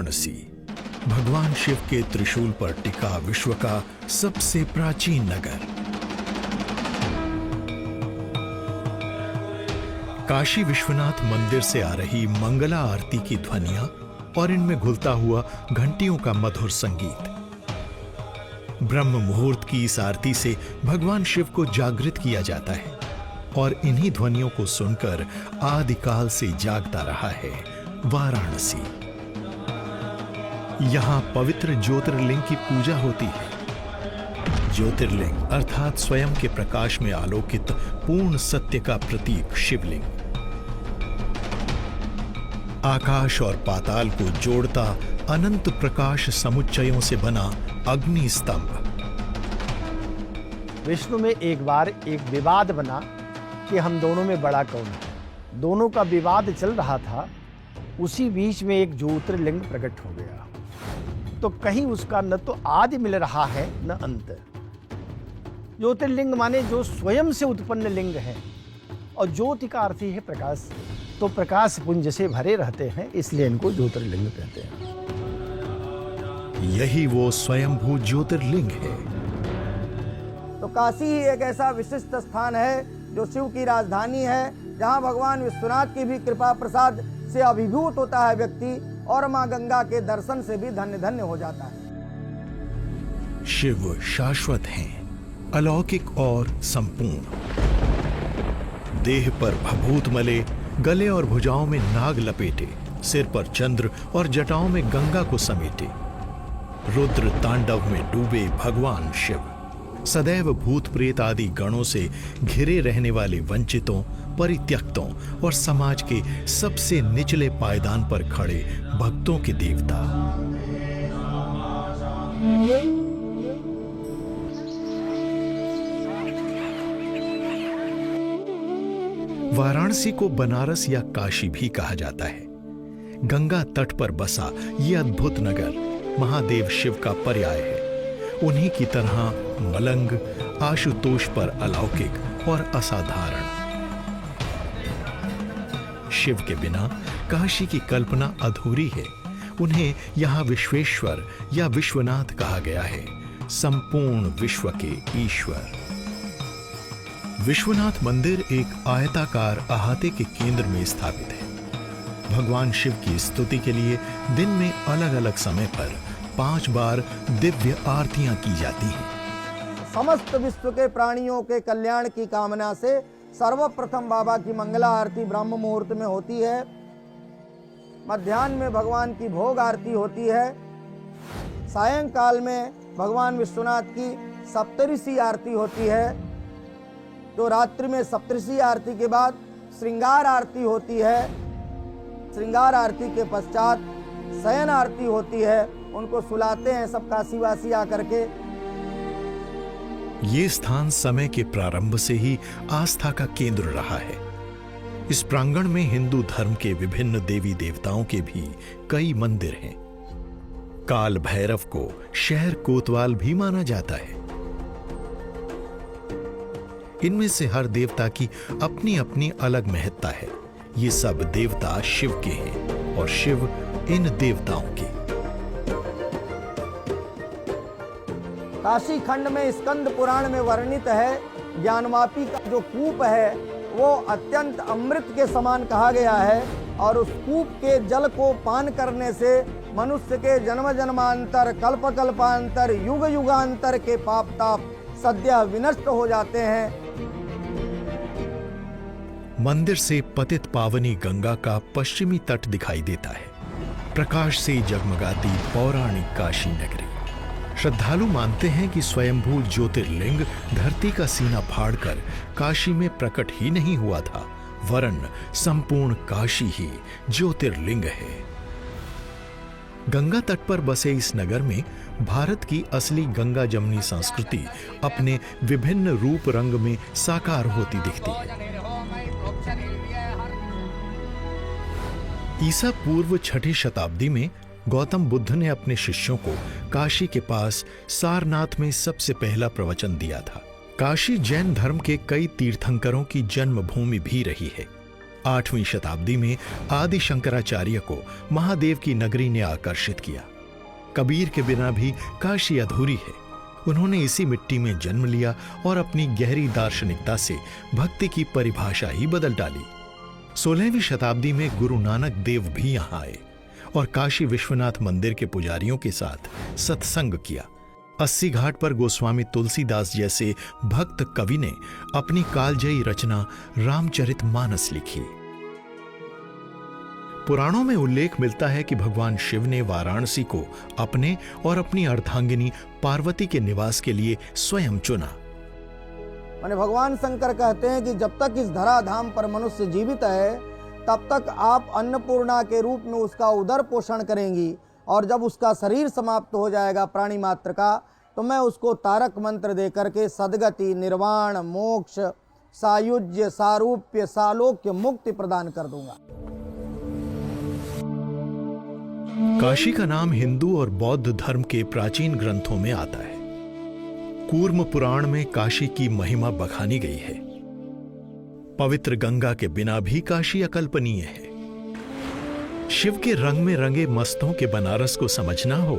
वाराणसी भगवान शिव के त्रिशूल पर टिका विश्व का सबसे प्राचीन नगर। काशी विश्वनाथ मंदिर से आ रही मंगला आरती की ध्वनियां और इनमें घुलता हुआ घंटियों का मधुर संगीत। ब्रह्म मुहूर्त की इस आरती से भगवान शिव को जागृत किया जाता है और इन्हीं ध्वनियों को सुनकर आदिकाल से जागता रहा है वाराणसी। यहां पवित्र ज्योतिर्लिंग की पूजा होती है। ज्योतिर्लिंग अर्थात स्वयं के प्रकाश में आलोकित पूर्ण सत्य का प्रतीक शिवलिंग। आकाश और पाताल को जोड़ता अनंत प्रकाश समुच्चयों से बना अग्नि स्तंभ। विश्व में एक बार एक विवाद बना कि हम दोनों में बड़ा कौन है। दोनों का विवाद चल रहा था, उसी बीच में एक ज्योतिर्लिंग प्रकट हो गया। तो कहीं उसका न तो आदि मिल रहा है न अंत। ज्योतिर्लिंग माने जो स्वयं से उत्पन्न लिंग है, और ज्योति का अर्थ ही है प्रकाश। तो प्रकाश पुंज से भरे रहते हैं, इसलिए इनको ज्योतिर्लिंग कहते हैं। यही वो स्वयंभू ज्योतिर्लिंग है। तो काशी ही एक ऐसा विशिष्ट स्थान है जो शिव की राजधानी है, जहां भगवान विश्वनाथ की भी कृपा प्रसाद से अभिभूत होता है व्यक्ति, और मां गंगा के दर्शन से भी धन्य धन्य हो जाता है। शिव शाश्वत हैं, अलौकिक और संपूर्ण। देह पर भभूत मले, गले और भुजाओं में नाग लपेटे, सिर पर चंद्र और जटाओं में गंगा को समेटे, रुद्र तांडव में डूबे भगवान शिव सदैव भूत प्रेत आदि गणों से घिरे रहने वाले वंचितों, परित्यक्तों और समाज के सबसे निचले पायदान पर खड़े भक्तों के देवता। वाराणसी को बनारस या काशी भी कहा जाता है। गंगा तट पर बसा यह अद्भुत नगर महादेव शिव का पर्याय है। उन्हीं की तरह मलंग, आशुतोष पर अलौकिक और असाधारण। शिव के बिना काशी की कल्पना अधूरी है। उन्हें यहां विश्वेश्वर या विश्वनाथ कहा गया है, संपूर्ण विश्व के ईश्वर। विश्वनाथ मंदिर एक आयताकार अहाते के केंद्र में स्थापित है। भगवान शिव की स्तुति के लिए दिन में अलग अलग समय पर 5 बार दिव्य आरतियां की जाती हैं। समस्त विश्व के प्राणियों के कल्याण की कामना से सर्वप्रथम बाबा की मंगला आरती ब्रह्म मुहूर्त में होती है। मध्याह्न में भगवान की भोग आरती होती है। सायंकाल में भगवान विश्वनाथ की सप्तऋषि आरती होती है। तो रात्रि में सप्तऋषि आरती के बाद श्रृंगार आरती होती है। श्रृंगार आरती के पश्चात शयन आरती होती है। उनको सुलाते हैं सब काशीवासी आकर के। ये स्थान समय के प्रारंभ से ही आस्था का केंद्र रहा है। इस प्रांगण में हिंदू धर्म के विभिन्न देवी देवताओं के भी कई मंदिर हैं। काल भैरव को शहर कोतवाल भी माना जाता है। इनमें से हर देवता की अपनी अपनी अलग महत्ता है। ये सब देवता शिव के हैं और शिव इन देवताओं के। काशी खंड में स्कंद पुराण में वर्णित है, ज्ञानवापी का जो कूप है वो अत्यंत अमृत के समान कहा गया है, और उस कूप के जल को पान करने से मनुष्य के जन्म जन्मांतर, कल्प कल्पांतर, युग युगांतर के पाप ताप सद्य विनष्ट हो जाते हैं। मंदिर से पतित पावनी गंगा का पश्चिमी तट दिखाई देता है। प्रकाश से जगमगाती पौराणिक काशी नगरी। श्रद्धालु मानते हैं कि स्वयंभू ज्योतिर्लिंग धरती का सीना फाड़कर काशी में प्रकट ही नहीं हुआ था, वरन संपूर्ण काशी ही ज्योतिर्लिंग है। गंगा तट पर बसे इस नगर में भारत की असली गंगा जमनी संस्कृति अपने विभिन्न रूप रंग में साकार होती दिखती है। ईसा पूर्व 6ठी शताब्दी में गौतम बुद्ध ने अपने शिष्यों को काशी के पास सारनाथ में सबसे पहला प्रवचन दिया था। काशी जैन धर्म के कई तीर्थंकरों की जन्मभूमि भी रही है। 8वीं शताब्दी में आदि शंकराचार्य को महादेव की नगरी ने आकर्षित किया। कबीर के बिना भी काशी अधूरी है। उन्होंने इसी मिट्टी में जन्म लिया और अपनी गहरी दार्शनिकता से भक्ति की परिभाषा ही बदल डाली। 16वीं शताब्दी में गुरु नानक देव भी यहां आए और काशी विश्वनाथ मंदिर के पुजारियों के साथ सत्संग किया। 80 घाट पर गोस्वामी तुलसीदास जैसे भक्त कवि ने अपनी कालजयी रचना रामचरितमानस लिखी। पुराणों में उल्लेख मिलता है कि भगवान शिव ने वाराणसी को अपने और अपनी अर्धांगिनी पार्वती के निवास के लिए स्वयं चुना। माने भगवान शंकर कहते हैं कि जब तक इस धराधाम पर मनुष्य जीवित है तब तक आप अन्नपूर्णा के रूप में उसका उदर पोषण करेंगी, और जब उसका शरीर समाप्त हो जाएगा प्राणी मात्र का, तो मैं उसको तारक मंत्र दे करके सद्गति, निर्वाण, मोक्ष, सायुज्य, सारूप्य, सालोक्य, मुक्ति प्रदान कर दूंगा। काशी का नाम हिंदू और बौद्ध धर्म के प्राचीन ग्रंथों में आता है। कूर्म पुराण में काशी की महिमा बखानी गई है। पवित्र गंगा के बिना भी काशी अकल्पनीय है। शिव के रंग में रंगे मस्तों के बनारस को समझना हो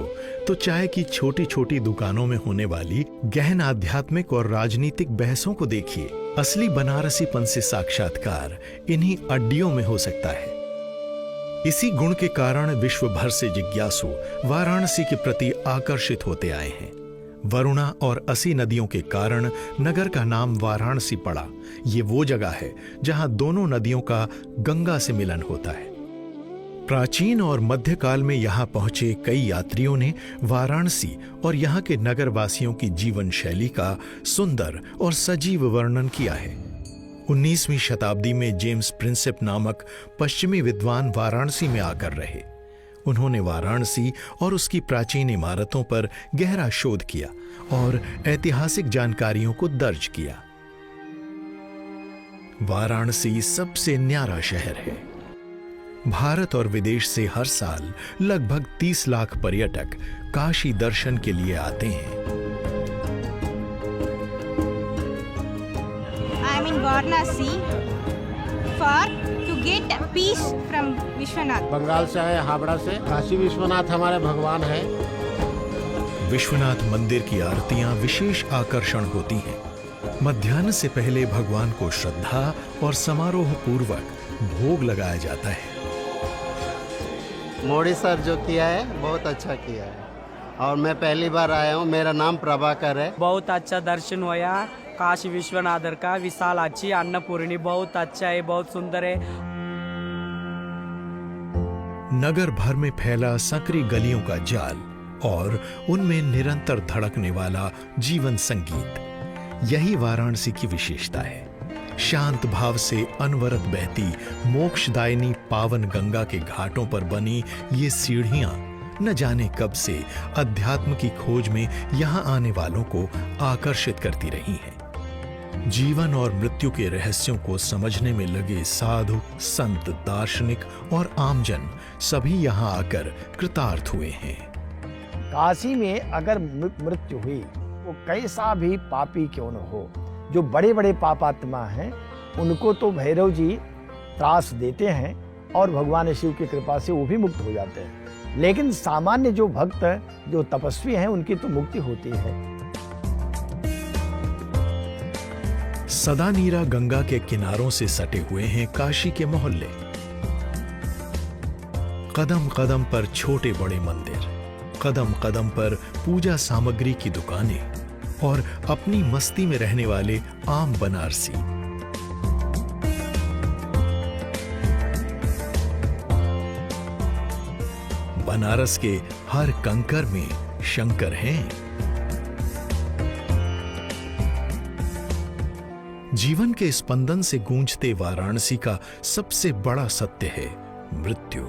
तो चाय की छोटी छोटी दुकानों में होने वाली गहन आध्यात्मिक और राजनीतिक बहसों को देखिए। असली बनारसीपन से साक्षात्कार इन्हीं अड्डियों में हो सकता है। इसी गुण के कारण विश्व भर से जिज्ञासु वाराणसी के प्रति आकर्षित होते आए हैं। वरुणा और असी नदियों के कारण नगर का नाम वाराणसी पड़ा। ये वो जगह है जहां दोनों नदियों का गंगा से मिलन होता है। प्राचीन और मध्यकाल में यहां पहुंचे कई यात्रियों ने वाराणसी और यहां के नगरवासियों की जीवन शैली का सुंदर और सजीव वर्णन किया है। 19वीं शताब्दी में जेम्स प्रिंसेप नामक पश्चिमी विद्वान वाराणसी में आकर रहे। उन्होंने वाराणसी और उसकी प्राचीन इमारतों पर गहरा शोध किया और ऐतिहासिक जानकारियों को दर्ज किया। वाराणसी सबसे न्यारा शहर है। भारत और विदेश से हर साल लगभग 30 लाख पर्यटक काशी दर्शन के लिए आते हैं। I am in Varanasi to get peace from Vishwanath. Bengal से आए, हावड़ा से। काशी विश्वनाथ हमारे भगवान है। विश्वनाथ मंदिर की आरतियां विशेष आकर्षण होती हैं। मध्याह्न से पहले भगवान को श्रद्धा और समारोह पूर्वक भोग लगाया जाता है। मोदी सर जो किया है बहुत अच्छा किया है और मैं पहली बार आया हूँ। मेरा नाम प्रभाकर है। बहुत अच्छा दर्शन हुआ। काशी विश्वनाथ का विशालाक्षी अन्नपूर्णी बहुत अच्छा है, बहुत सुंदर है। नगर भर में फैला संकरी गलियों का जाल और उनमें निरंतर धड़कने वाला जीवन संगीत, यही वाराणसी की विशेषता है। शांत भाव से अनवरत बहती मोक्षदायिनी पावन गंगा के घाटों पर बनी ये सीढ़ियां न जाने कब से अध्यात्म की खोज में यहां आने वालों को आकर्षित करती रही हैं। जीवन और मृत्यु के रहस्यों को समझने में लगे साधु, संत, दार्शनिक और आमजन सभी यहां आकर कृतार्थ हुए हैं। काशी में अगर मृत्यु हुई वो कैसा भी पापी क्यों न हो, जो बड़े बड़े पापात्मा हैं उनको तो भैरव जी त्रास देते हैं और भगवान शिव की कृपा से वो भी मुक्त हो जाते हैं, लेकिन सामान्य जो भक्त जो तपस्वी हैं उनकी तो मुक्ति होती है। सदा नीरा गंगा के किनारों से सटे हुए हैं काशी के मोहल्ले। कदम कदम पर छोटे बड़े मंदिर, कदम कदम पर पूजा सामग्री की दुकानें और अपनी मस्ती में रहने वाले आम बनारसी। बनारस के हर कंकर में शंकर हैं। जीवन के स्पंदन से गूंजते वाराणसी का सबसे बड़ा सत्य है मृत्यु।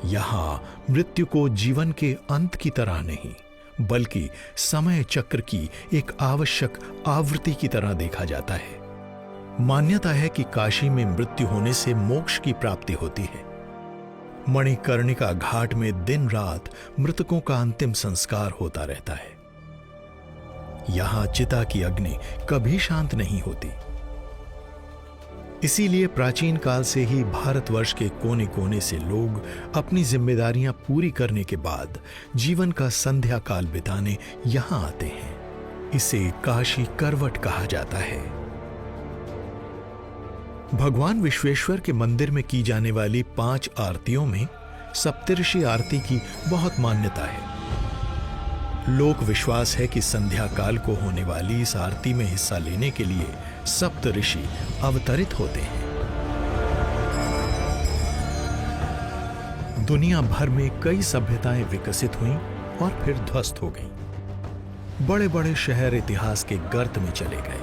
यहां मृत्यु को जीवन के अंत की तरह नहीं बल्कि समय चक्र की एक आवश्यक आवृत्ति की तरह देखा जाता है। मान्यता है कि काशी में मृत्यु होने से मोक्ष की प्राप्ति होती है। मणिकर्णिका घाट में दिन रात मृतकों का अंतिम संस्कार होता रहता है। यहां चिता की अग्नि कभी शांत नहीं होती। इसीलिए प्राचीन काल से ही भारतवर्ष के कोने कोने से लोग अपनी जिम्मेदारियां पूरी करने के बाद जीवन का संध्या काल बिताने यहां आते हैं। इसे काशी करवट कहा जाता है। भगवान विश्वेश्वर के मंदिर में की जाने वाली 5 आरतियों में सप्तऋषि आरती की बहुत मान्यता है। लोक विश्वास है कि संध्या काल को होने वाली इस आरती में हिस्सा लेने के लिए सप्तऋषि अवतरित होते हैं। दुनिया भर में कई सभ्यताएं विकसित हुईं और फिर ध्वस्त हो गईं। बड़े बड़े शहर इतिहास के गर्त में चले गए,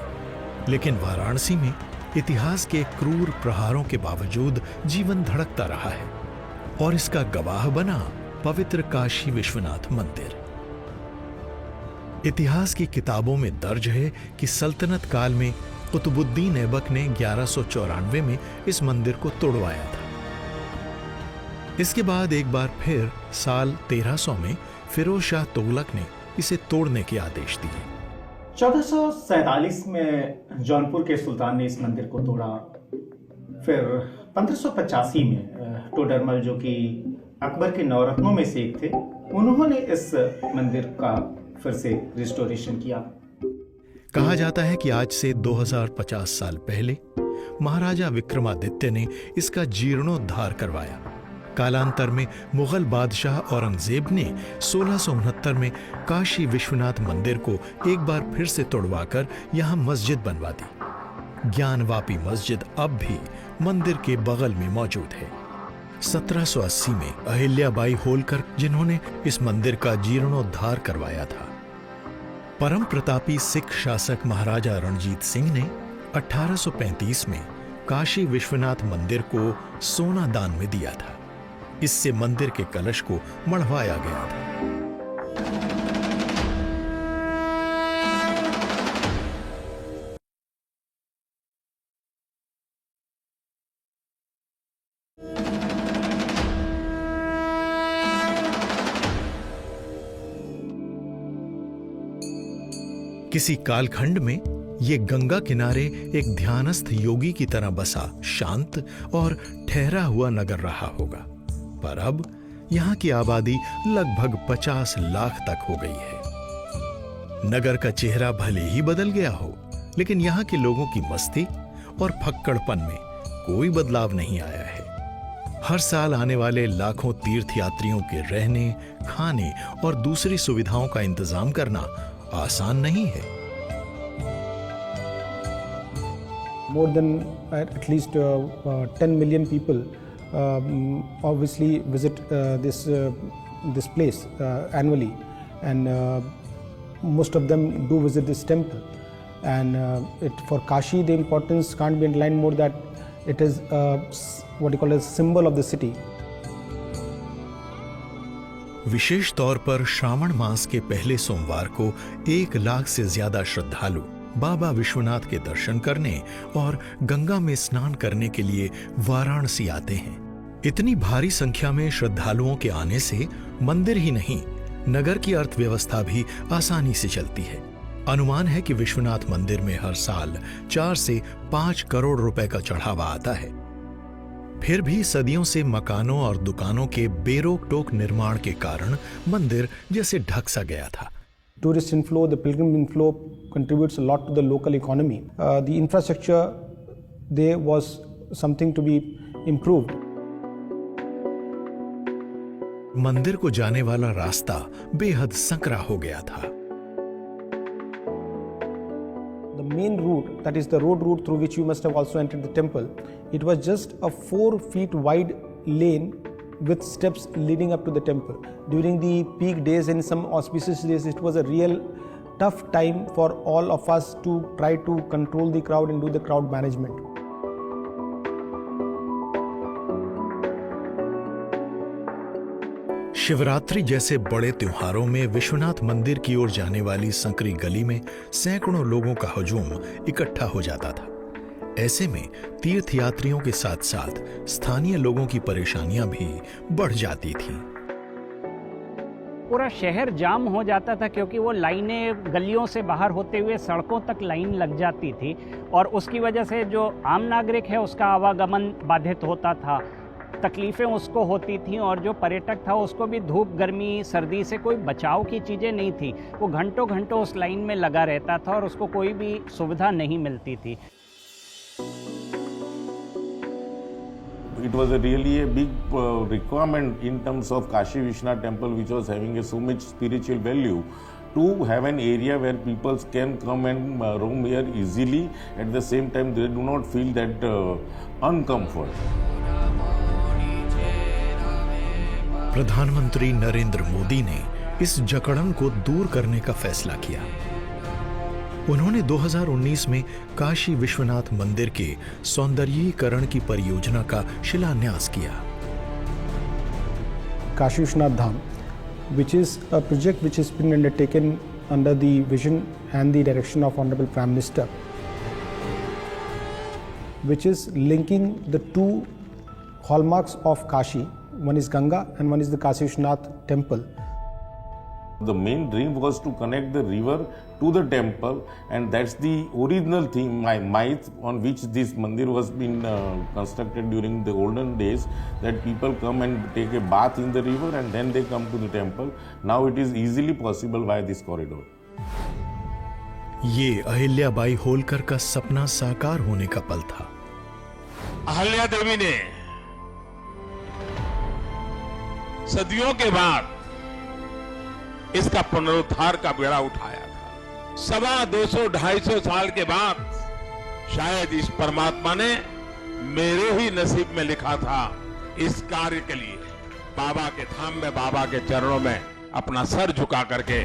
लेकिन वाराणसी में इतिहास के क्रूर प्रहारों के बावजूद जीवन धड़कता रहा है और इसका गवाह बना पवित्र काशी विश्वनाथ मंदिर। इतिहास की किताबों में दर्ज है कि सल्तनत काल में कुतुबुद्दीन ऐबक ने 1194 में इस मंदिर को तोड़वाया था। इसके बाद एक बार फिर साल 1300 में फिरोज शाह तुगलक ने इसे तोड़ने के आदेश दिए। 1447 में जौनपुर के सुल्तान ने इस मंदिर को तोड़ा। फिर 1585 में टोडरमल, जो कि अकबर के नवरत्नों में से एक थे, उन्होंने इस मंदिर का फिर से रिस्टोरेशन किया। कहा जाता है कि आज से 2050 साल पहले महाराजा विक्रमादित्य ने इसका जीर्णोद्धार करवाया। कालांतर में मुगल बादशाह औरंगजेब ने 1669 में काशी विश्वनाथ मंदिर को एक बार फिर से तोड़वाकर यहां मस्जिद बनवा दी। ज्ञानवापी मस्जिद अब भी मंदिर के बगल में मौजूद है। 1780 में अहिल्याबाई होलकर, जिन्होंने इस मंदिर का जीर्णोद्धार करवाया था। परम प्रतापी सिख शासक महाराजा रणजीत सिंह ने 1835 में काशी विश्वनाथ मंदिर को सोना दान में दिया था। इससे मंदिर के कलश को मढ़वाया गया था। किसी कालखंड में ये गंगा किनारे एक ध्यानस्थ योगी की तरह बसा शांत और ठहरा हुआ नगर रहा होगा, पर अब यहां की आबादी लगभग 50 लाख तक हो गई है। नगर का चेहरा भले ही बदल गया हो, लेकिन यहां के लोगों की मस्ती और फक्कड़पन में कोई बदलाव नहीं आया है। हर साल आने वाले लाखों तीर्थयात्रियों के रहने, खाने और दूसरी सुविधाओं का इंतजाम करना आसान नहीं है। More than at least 10 million people obviously visit this place annually, and most of them do visit this temple. And for Kashi, the importance can't be underlined more that it is what you call a symbol of the city. विशेष तौर पर श्रावण मास के पहले सोमवार को 1 लाख से ज्यादा श्रद्धालु बाबा विश्वनाथ के दर्शन करने और गंगा में स्नान करने के लिए वाराणसी आते हैं। इतनी भारी संख्या में श्रद्धालुओं के आने से मंदिर ही नहीं, नगर की अर्थव्यवस्था भी आसानी से चलती है। अनुमान है कि विश्वनाथ मंदिर में हर साल 4 से 5 करोड़ रुपए का चढ़ावा आता है। फिर भी सदियों से मकानों और दुकानों के बेरोक टोक निर्माण के कारण मंदिर जैसे ढक सा गया था। Tourist inflow, the pilgrim inflow contributes a lot to the local economy. The infrastructure there was something to be improved. मंदिर को जाने वाला रास्ता बेहद संकरा हो गया था। The main route, that is the road through which you must have also entered the temple, it was just a 4 feet wide lane with steps leading up to the temple. During the peak days and some auspicious days, it was a real tough time for all of us to try to control the crowd and do the crowd management. Shivratri जैसे बड़े त्योहारों में विश्वनाथ मंदिर की ओर जाने वाली संकरी गली में सैकड़ों लोगों का हुजूम इकट्ठा हो जाता था। ऐसे में तीर्थयात्रियों के साथ साथ स्थानीय लोगों की परेशानियां भी बढ़ जाती थीं। पूरा शहर जाम हो जाता था, क्योंकि वो लाइनें गलियों से बाहर होते हुए सड़कों तक लाइन लग जाती थी और उसकी वजह से जो आम नागरिक है उसका आवागमन बाधित होता था, तकलीफ़ें उसको होती थी और जो पर्यटक था उसको भी धूप, गर्मी, सर्दी से कोई बचाव की चीज़ें नहीं थी। वो घंटों घंटों उस लाइन में लगा रहता था और उसको कोई भी सुविधा नहीं मिलती थी। It was really a big requirement in terms of Kashi Vishwanath temple, which was having so much spiritual value, to have an area where people can come and roam here easily. At the same time, they do not feel that uncomfort. प्रधानमंत्री नरेंद्र मोदी ने इस जकड़न को दूर करने का फैसला किया। उन्होंने 2019 में काशी विश्वनाथ मंदिर के सौंदर्यीकरण की परियोजना का शिलान्यास किया। Kashi Vishwanath Dham, which is a project which has been undertaken under the vision and the direction of Honorable Prime Minister, which is linking the two hallmarks of Kashi. One is Ganga and one is the Kashi Vishwanath temple. The main dream was to connect the river to the temple, and that's the original theme, myth on which this mandir was been constructed during the olden days, that people come and take a bath in the river and then they come to the temple. Now it is easily possible via this corridor. ये अहिल्याबाई होलकर का सपना साकार होने का पल था। अहिल्या देवी ने सदियों के बाद इसका पुनरुद्धार का बेड़ा उठाया था। 250-250 साल के बाद शायद इस परमात्मा ने मेरे ही नसीब में लिखा था इस कार्य के लिए बाबा के धाम में, बाबा के चरणों में अपना सर झुका करके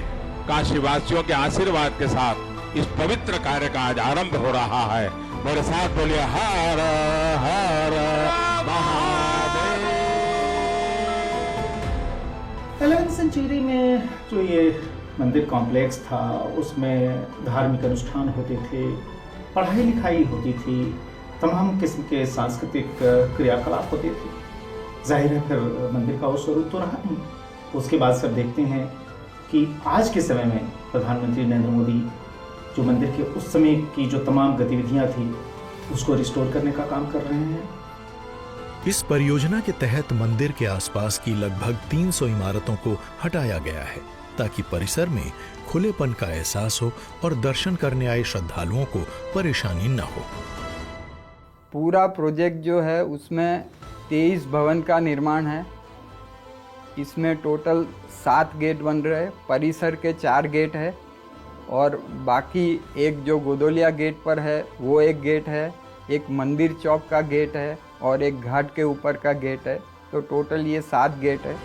काशीवासियों के आशीर्वाद के साथ इस पवित्र कार्य का आज आरंभ हो रहा है। मेरे साथ बोलिए हर हर महादेव। 11वीं सेंचुरी में जो ये मंदिर कॉम्प्लेक्स था उसमें धार्मिक अनुष्ठान होते थे, पढ़ाई लिखाई होती थी, तमाम किस्म के सांस्कृतिक क्रियाकलाप होते थे। जाहिर है फिर मंदिर का वो स्वरूप तो रहा नहीं। उसके बाद सब देखते हैं कि आज के समय में प्रधानमंत्री नरेंद्र मोदी जो मंदिर के उस समय की जो तमाम गतिविधियां थी उसको रिस्टोर करने का काम कर रहे हैं। इस परियोजना के तहत मंदिर के आसपास की लगभग 300 इमारतों को हटाया गया है ताकि परिसर में खुलेपन का एहसास हो और दर्शन करने आए श्रद्धालुओं को परेशानी न हो। पूरा प्रोजेक्ट जो है उसमें 23 भवन का निर्माण है। इसमें टोटल 7 गेट बन रहे हैं, परिसर के 4 गेट है और बाकी एक जो गोदोलिया गेट पर है वो एक गेट है, एक मंदिर चौक का गेट है और एक घाट के ऊपर का गेट है। तो टोटल ये 7 गेट है।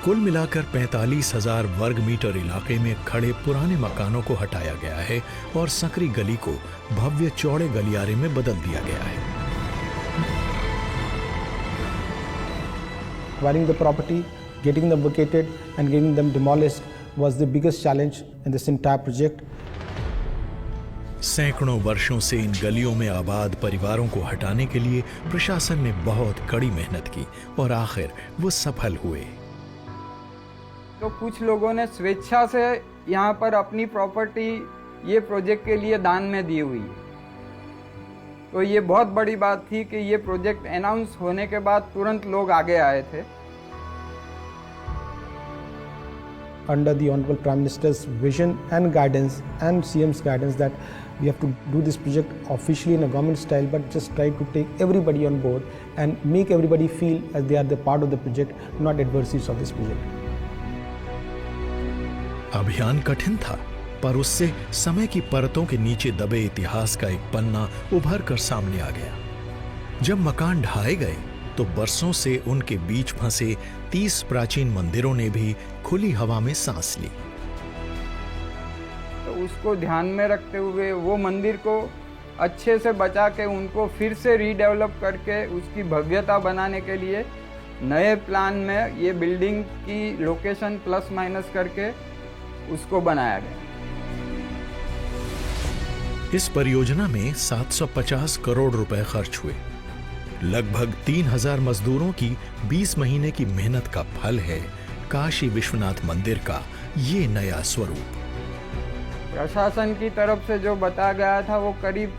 कुल मिलाकर 45,000 वर्ग मीटर इलाके में खड़े पुराने मकानों को हटाया गया है और संकरी गली को भव्य चौड़े गलियारे में बदल दिया गया है। Acquiring the property, getting them vacated and getting them demolished was the biggest challenge in this entire project. सैकड़ों वर्षों से इन गलियों में आबाद परिवारों को हटाने के लिए प्रशासन ने बहुत कड़ी मेहनत की और आखिर वो सफल हुए। तो कुछ लोगों ने स्वेच्छा से यहाँ पर अपनी प्रॉपर्टी ये प्रोजेक्ट के लिए दान में दी हुई है। तो ये बहुत बड़ी बात थी कि ये प्रोजेक्ट अनाउंस होने के बाद तुरंत लोग आगे आए थे। Under the Honorable Prime Minister's vision and guidance and CM's guidance that we have to do this project officially in a government style, but just try to take everybody on board and make everybody feel as they are the part of the project, not adversaries of this project. अभियान कठिन था, पर उससे समय की परतों के नीचे दबे इतिहास का एक पन्ना उभर कर सामने आ गया। जब मकान ढाए गए तो बरसों से उनके बीच फंसे 30 प्राचीन मंदिरों ने भी खुली हवा में सांस ली। तो उसको ध्यान में रखते हुए वो मंदिर को अच्छे से बचा के उनको फिर से रीडेवलप करके उसकी भव्यता बनाने के लिए नए प्लान में ये बिल्डिंग की लोकेशन प्लस माइनस करके उसको बनाया गया। इस परियोजना में 750 करोड़ रुपए खर्च हुए। लगभग 3000 मजदूरों की 20 महीने की मेहनत का फल है काशी विश्वनाथ मंदिर का ये नया स्वरूप। प्रशासन की तरफ से जो बताया गया था वो करीब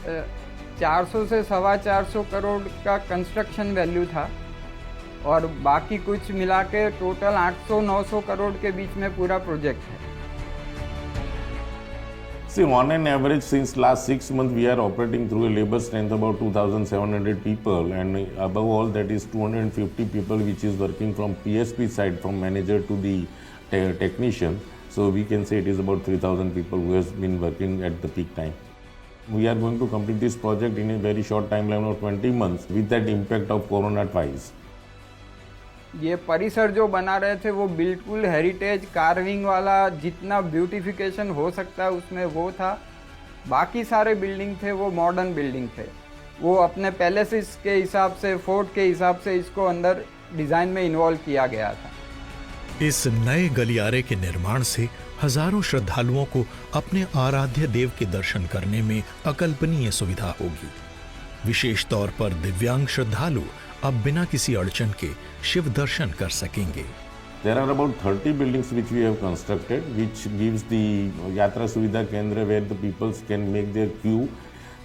400 से 450 करोड़ का कंस्ट्रक्शन वैल्यू था और बाकी कुछ मिला के टोटल 800-900 करोड़ के बीच में पूरा प्रोजेक्ट है। See, on an average, since last 6 months, we are operating through a labor strength about 2,700 people, and above all, that is 250 people, which is working from PSP side, from manager to the technician. So we can say it is about 3,000 people who has been working at the peak time. We are going to complete this project in a very short timeline of 20 months with that impact of Corona twice. ये परिसर जो बना रहे थे वो बिल्कुल heritage carving वाला, जितना ब्यूटिफिकेशन हो सकता है उसमें वो था। बाकी सारे बिल्डिंग थे वो मॉडर्न बिल्डिंग थे, वो अपने पैलेसेस के हिसाब से, फोर्ट के हिसाब से इसको अंदर डिज़ाइन में इन्वॉल्व किया गया था। इस नए गलियारे के निर्माण से हजारों श्रद्धालुओं को अपने आराध्य देव के दर्शन करने में अकल्पनीय सुविधा होगी। विशेष तौर पर दिव्यांग श्रद्धालु अब बिना किसी अड़चन के शिव दर्शन कर सकेंगे। There are about 30 buildings which we have constructed, which gives the Yatra Suvidha Kendra where the people can make their queue.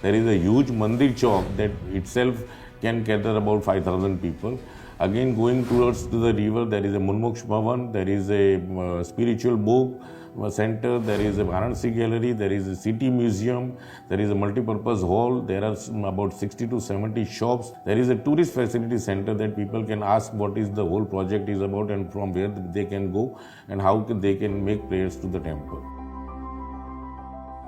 There is a huge Mandir Chowk that itself can cater about 5,000 people. Again, going towards the river, there is a Munmoksh Bhavan, there is a spiritual book center, there is a Varanasi gallery, there is a city museum, there is a multi-purpose hall, there are about 60 to 70 shops, there is a tourist facility center that people can ask what is the whole project is about and from where they can go and how they can make prayers to the temple.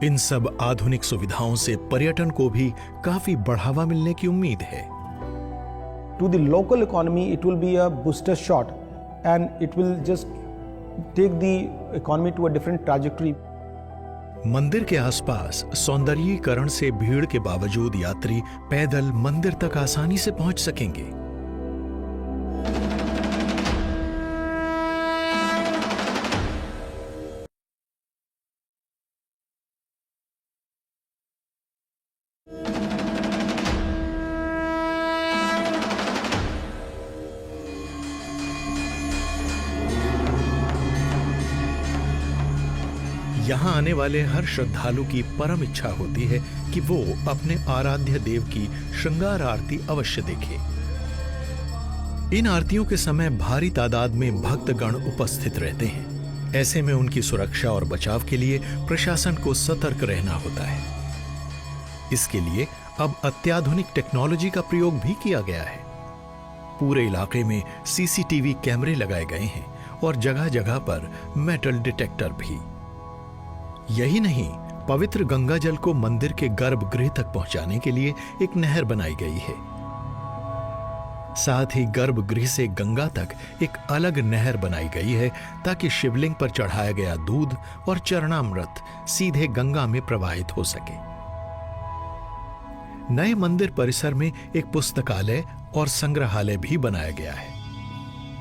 इन सब आधुनिक सुविधाओं से पर्यटन को भी काफी बढ़ावा मिलने की उम्मीद है। To the local economy, it will be a booster shot and it will just take the economy to a different trajectory. मंदिर के आसपास सौंदर्यीकरण से भीड़ के बावजूद यात्री पैदल मंदिर तक आसानी से पहुंच सकेंगे। यहाँ आने वाले हर श्रद्धालु की परम इच्छा होती है कि वो अपने आराध्य देव की श्रृंगार आरती अवश्य देखे। इन आरतियों के समय भारी तादाद में भक्तगण उपस्थित रहते हैं। ऐसे में उनकी सुरक्षा और बचाव के लिए प्रशासन को सतर्क रहना होता है। इसके लिए अब अत्याधुनिक टेक्नोलॉजी का प्रयोग भी किया गया है। पूरे इलाके में सीसीटीवी कैमरे लगाए गए हैं और जगह जगह पर मेटल डिटेक्टर भी। यही नहीं, पवित्र गंगा जल को मंदिर के गर्भगृह तक पहुंचाने के लिए एक नहर बनाई गई है। साथ ही गर्भगृह से गंगा तक एक अलग नहर बनाई गई है ताकि शिवलिंग पर चढ़ाया गया दूध और चरणामृत सीधे गंगा में प्रवाहित हो सके। नए मंदिर परिसर में एक पुस्तकालय और संग्रहालय भी बनाया गया है।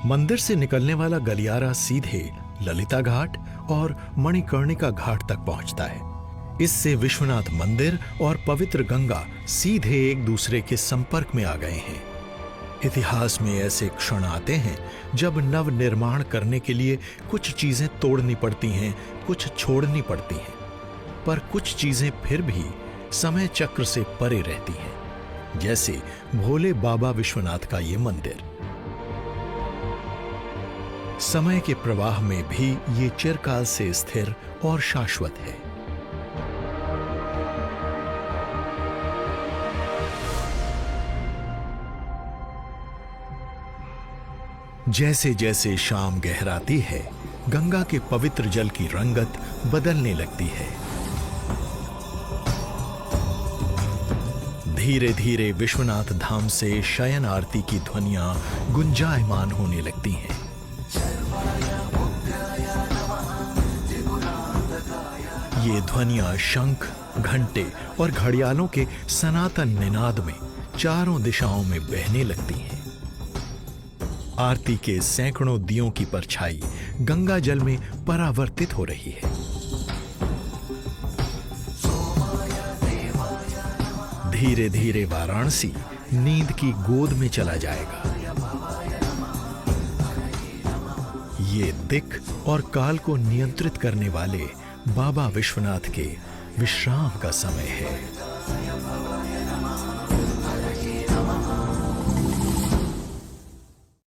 मंदिर से निकलने वाला गलियारा सीधे ललिता घाट और मणिकर्णिका घाट तक पहुंचता है। इससे विश्वनाथ मंदिर और पवित्र गंगा सीधे एक दूसरे के संपर्क में आ गए हैं। इतिहास में ऐसे क्षण आते हैं जब नव निर्माण करने के लिए कुछ चीजें तोड़नी पड़ती हैं, कुछ छोड़नी पड़ती हैं, पर कुछ चीजें फिर भी समय चक्र से परे रहती हैं, जैसे भोले बाबा विश्वनाथ का ये मंदिर। समय के प्रवाह में भी ये चिरकाल से स्थिर और शाश्वत है। जैसे जैसे शाम गहराती है, गंगा के पवित्र जल की रंगत बदलने लगती है। धीरे धीरे विश्वनाथ धाम से शयन आरती की ध्वनियां गुंजायमान होने लगती हैं। ये ध्वनियां शंख, घंटे और घड़ियालों के सनातन निनाद में चारों दिशाओं में बहने लगती हैं। आरती के सैकड़ों दियों की परछाई गंगा जल में परावर्तित हो रही है। धीरे धीरे वाराणसी नींद की गोद में चला जाएगा। ये दिक् और काल को नियंत्रित करने वाले बाबा विश्वनाथ के विश्राम का समय है।